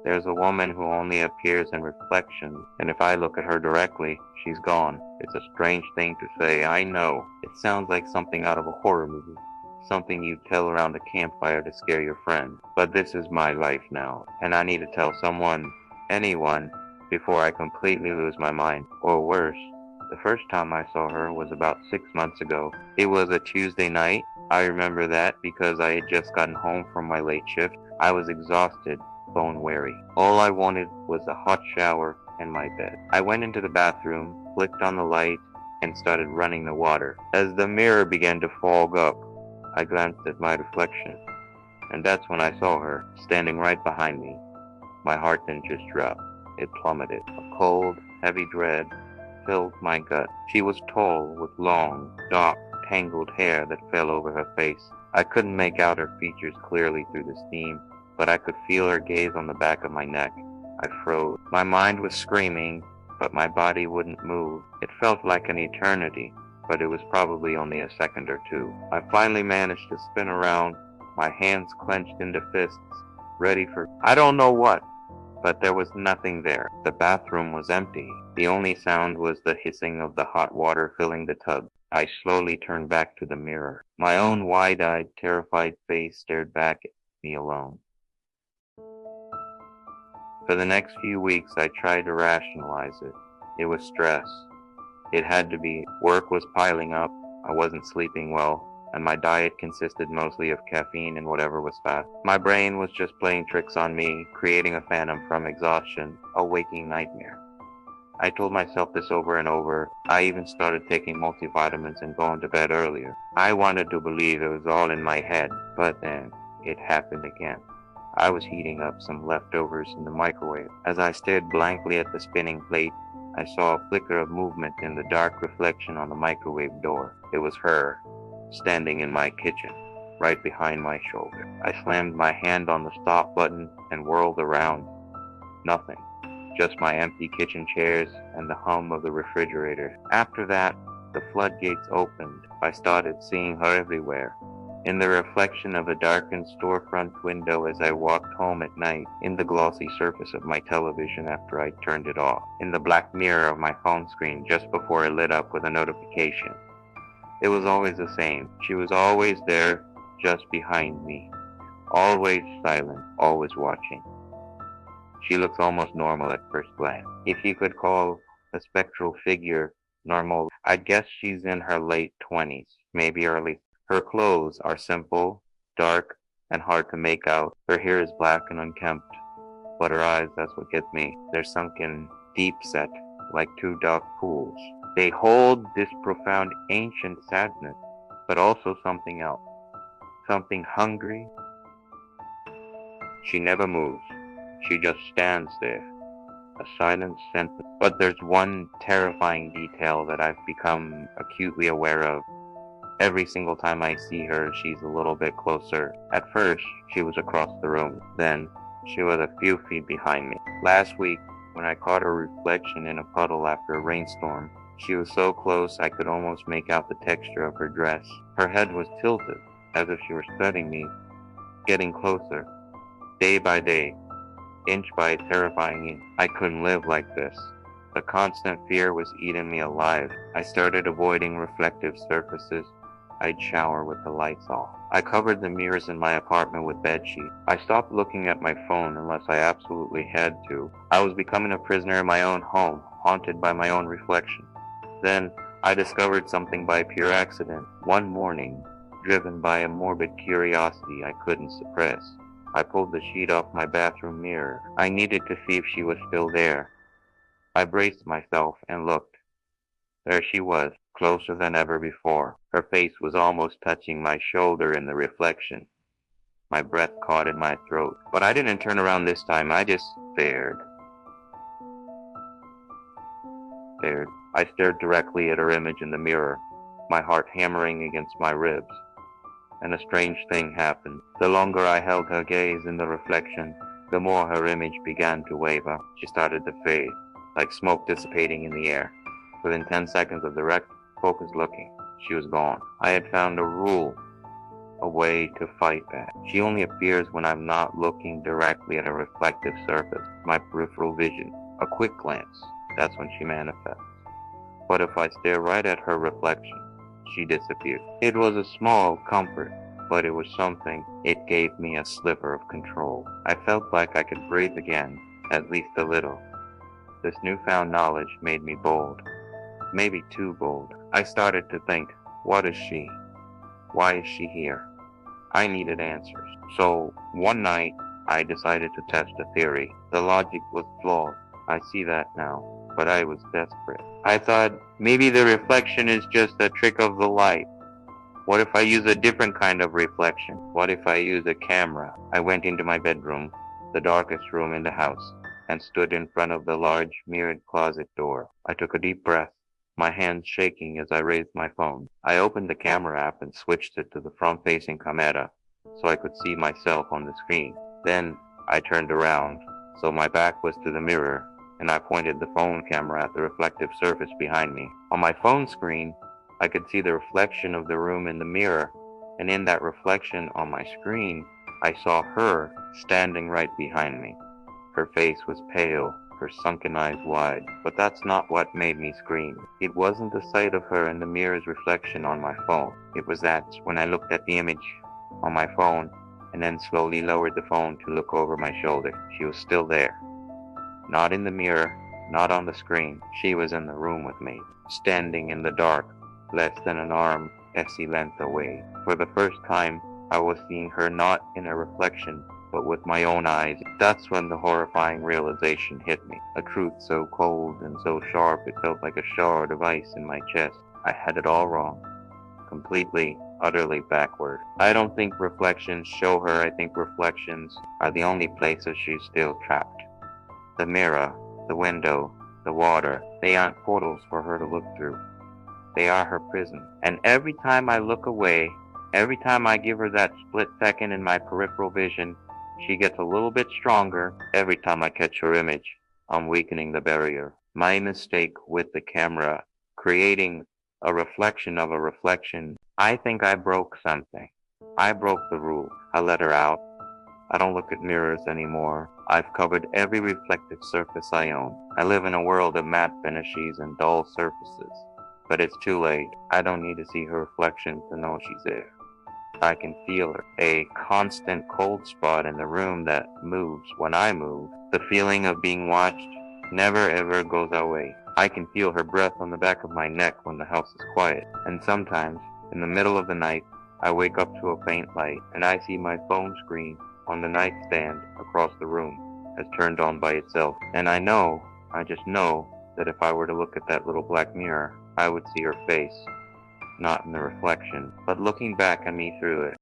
There's a woman who only appears in reflections, and if I look at her directly, she's gone. It's a strange thing to say, I know. It sounds like something out of a horror movie. Something you'd tell around a campfire to scare your friend. But this is my life now, and I need to tell someone, anyone, before I completely lose my mind. Or worse, the first time I saw her was about 6 months ago. It was a Tuesday night. I remember that because I had just gotten home from my late shift. I was exhausted, bone weary. All I wanted was a hot shower and my bed. I went into the bathroom, flicked on the light, and started running the water. As the mirror began to fog up, I glanced at my reflection, and that's when I saw her, standing right behind me. My heart didn't just drop, it plummeted. A cold, heavy dread filled my gut. She was tall, with long, dark, tangled hair that fell over her face. I couldn't make out her features clearly through the steam, but I could feel her gaze on the back of my neck. I froze. My mind was screaming, but my body wouldn't move. It felt like an eternity, but it was probably only a second or two. I finally managed to spin around, my hands clenched into fists, ready for I don't know what, but there was nothing there. The bathroom was empty. The only sound was the hissing of the hot water filling the tub. I slowly turned back to the mirror. My own wide-eyed, terrified face stared back at me alone. For the next few weeks, I tried to rationalize it. It was stress. It had to be. Work was piling up, I wasn't sleeping well, and my diet consisted mostly of caffeine and whatever was fast. My brain was just playing tricks on me, creating a phantom from exhaustion, a waking nightmare. I told myself this over and over. I even started taking multivitamins and going to bed earlier. I wanted to believe it was all in my head, but then it happened again. I was heating up some leftovers in the microwave. As I stared blankly at the spinning plate, I saw a flicker of movement in the dark reflection on the microwave door. It was her, standing in my kitchen, right behind my shoulder. I slammed my hand on the stop button and whirled around. Nothing. Just my empty kitchen chairs and the hum of the refrigerator. After that, the floodgates opened. I started seeing her everywhere. In the reflection of a darkened storefront window as I walked home at night, in the glossy surface of my television after I turned it off, in the black mirror of my phone screen just before it lit up with a notification. It was always the same. She was always there, just behind me. Always silent, always watching. She looks almost normal at first glance. If you could call a spectral figure normal, I'd guess she's in her late 20s, maybe early. Her clothes are simple, dark, and hard to make out. Her hair is black and unkempt, but her eyes, that's what gets me. They're sunken, deep set, like two dark pools. They hold this profound ancient sadness, but also something else. Something hungry. She never moves. She just stands there, a silent sentence. But there's one terrifying detail that I've become acutely aware of. Every single time I see her, she's a little bit closer. At first, she was across the room. Then, she was a few feet behind me. Last week, when I caught her reflection in a puddle after a rainstorm, she was so close I could almost make out the texture of her dress. Her head was tilted, as if she were studying me, getting closer. Day by day, inch by terrifying inch. I couldn't live like this. The constant fear was eating me alive. I started avoiding reflective surfaces. I'd shower with the lights off. I covered the mirrors in my apartment with bedsheets. I stopped looking at my phone unless I absolutely had to. I was becoming a prisoner in my own home, haunted by my own reflection. Then, I discovered something by pure accident. One morning, driven by a morbid curiosity I couldn't suppress, I pulled the sheet off my bathroom mirror. I needed to see if she was still there. I braced myself and looked. There she was, closer than ever before. Her face was almost touching my shoulder in the reflection. My breath caught in my throat. But I didn't turn around this time. I just stared. I stared directly at her image in the mirror, my heart hammering against my ribs. And a strange thing happened. The longer I held her gaze in the reflection, the more her image began to waver. She started to fade, like smoke dissipating in the air. Within 10 seconds of direct, focused looking, she was gone. I had found a rule. a way to fight back. She only appears when I'm not looking directly at a reflective surface, my peripheral vision. A quick glance, that's when she manifests. But if I stare right at her reflection, she disappears. It was a small comfort, but it was something. It gave me a sliver of control. I felt like I could breathe again, at least a little. This newfound knowledge made me bold. Maybe too bold. I started to think, what is she? Why is she here? I needed answers. So one night, I decided to test a theory. The logic was flawed. I see that now, but I was desperate. I thought, maybe the reflection is just a trick of the light. What if I use a different kind of reflection? What if I use a camera? I went into my bedroom, the darkest room in the house, and stood in front of the large mirrored closet door. I took a deep breath, my hands shaking as I raised my phone. I opened the camera app and switched it to the front-facing camera so I could see myself on the screen. Then I turned around, so my back was to the mirror, and I pointed the phone camera at the reflective surface behind me. On my phone screen, I could see the reflection of the room in the mirror, and in that reflection on my screen, I saw her standing right behind me. Her face was pale, her sunken eyes wide, but that's not what made me scream. It wasn't the sight of her in the mirror's reflection on my phone. It was that when I looked at the image on my phone and then slowly lowered the phone to look over my shoulder, she was still there. Not in the mirror, not on the screen. She was in the room with me, standing in the dark, less than an arm length away. For the first time, I was seeing her not in a reflection, but with my own eyes. That's when the horrifying realization hit me. A truth so cold and so sharp it felt like a shard of ice in my chest. I had it all wrong. Completely, utterly backward. I don't think reflections show her. I think reflections are the only places she's still trapped. The mirror, the window, the water, they aren't portals for her to look through. They are her prison. And every time I look away, every time I give her that split second in my peripheral vision, she gets a little bit stronger. Every time I catch her image, I'm weakening the barrier. My mistake with the camera, creating a reflection of a reflection, I think I broke something. I broke the rule. I let her out. I don't look at mirrors anymore. I've covered every reflective surface I own. I live in a world of matte finishes and dull surfaces. But it's too late. I don't need to see her reflection to know she's there. I can feel her. A constant cold spot in the room that moves when I move. The feeling of being watched never ever goes away. I can feel her breath on the back of my neck when the house is quiet. And sometimes, in the middle of the night, I wake up to a faint light and I see my phone screen on the nightstand across the room has turned on by itself. And I just know that if I were to look at that little black mirror, I would see her face, not in the reflection, but looking back at me through it.